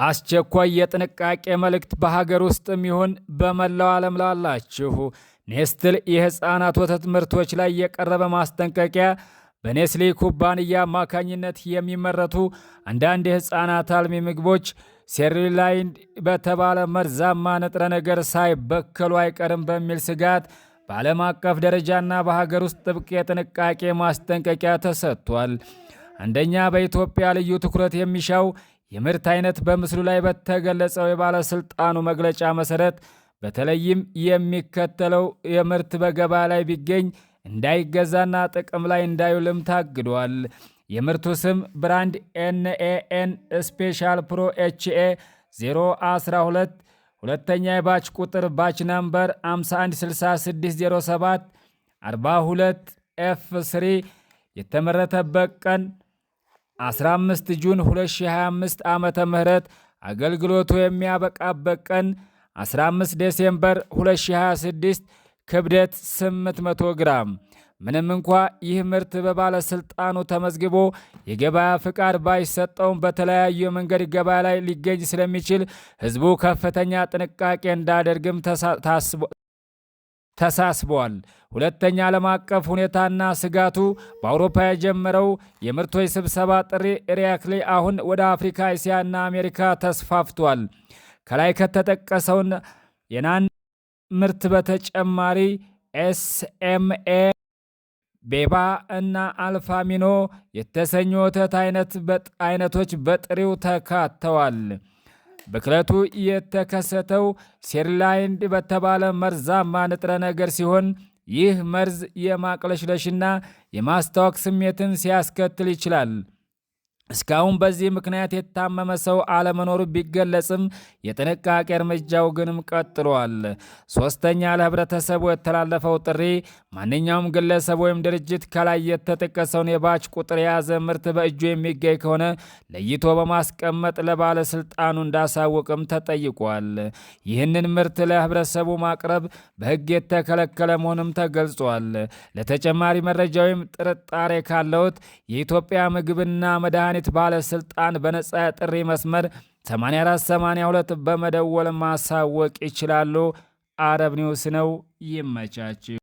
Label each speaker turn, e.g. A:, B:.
A: አስቸኳይ የጥንቃቄ መልእክት በሀገር ውስጥም ይሁን በመላው ዓለም ላላችሁ ኔስትል የህፃናት ወተት ምርቶች ላይ የቀረበ ማስጠንቀቂያ በኔስሊ ኩባንያ አማካኝነት የሚመረቱ አንዳንድ የህፃናት አልሚ ምግቦች ሴሪላይን በተባለ መርዛማ ንጥረ ነገር ሳይበከሉ አይቀርም በሚል ስጋት በዓለም አቀፍ ደረጃና በሀገር ውስጥ ጥብቅ የጥንቃቄ ማስጠንቀቂያ ተሰጥቷል። አንደኛ፣ በኢትዮጵያ ልዩ ትኩረት የሚሻው የምርት አይነት በምስሉ ላይ በተገለጸው የባለስልጣኑ መግለጫ መሰረት በተለይም የሚከተለው የምርት በገበያ ላይ ቢገኝ እንዳይገዛና ጥቅም ላይ እንዳይውልም ታግዷል። የምርቱ ስም ብራንድ NAN ስፔሻል ፕሮ HA 012 ሁለተኛ የባች ቁጥር ባች ነምበር 516607 42 F3 የተመረተበት ቀን 15 ጁን 2025 ዓመተ ምህረት አገልግሎቱ የሚያበቃበት ቀን 15 ዲሴምበር 2026 ክብደት 800 ግራም። ምንም እንኳ ይህ ምርት በባለስልጣኑ ተመዝግቦ የገበያ ፍቃድ ባይሰጠውም በተለያዩ መንገድ ገበያ ላይ ሊገኝ ስለሚችል ህዝቡ ከፍተኛ ጥንቃቄ እንዳደርግም ተሳስቧል። ሁለተኛ፣ ዓለም አቀፍ ሁኔታና ስጋቱ በአውሮፓ የጀመረው የምርቶች ስብሰባ ጥሪ ሪያክሊ አሁን ወደ አፍሪካ፣ እስያና አሜሪካ ተስፋፍቷል። ከላይ ከተጠቀሰውን የናን ምርት በተጨማሪ SMA፣ ቤባ እና አልፋሚኖ የተሰኙ ወተት አይነቶች በጥሬው ተካተዋል። ብክለቱ የተከሰተው ሴሪላይን በተባለ መርዛማ ንጥረ ነገር ሲሆን ይህ መርዝ የማቅለሽለሽና የማስታወክ ስሜትን ሲያስከትል ይችላል። እስካሁን በዚህ ምክንያት የታመመ ሰው አለመኖሩ ቢገለጽም የጥንቃቄ እርምጃው ግንም ቀጥሏል። ሶስተኛ፣ ለህብረተሰቡ የተላለፈው ጥሪ ማንኛውም ግለሰብ ወይም ድርጅት ከላይ የተጠቀሰውን የባች ቁጥር የያዘ ምርት በእጁ የሚገኝ ከሆነ ለይቶ በማስቀመጥ ለባለስልጣኑ እንዳሳወቅም ተጠይቋል። ይህንን ምርት ለህብረተሰቡ ማቅረብ በህግ የተከለከለ መሆኑም ተገልጿል። ለተጨማሪ መረጃ ወይም ጥርጣሬ ካለዎት የኢትዮጵያ ምግብና መድኃኒት ባለስልጣን በነጻ ጥሪ መስመር 8482 በመደወል ማሳወቅ ይችላሉ። አረብ ኒውስ ነው። ይመቻችሁ።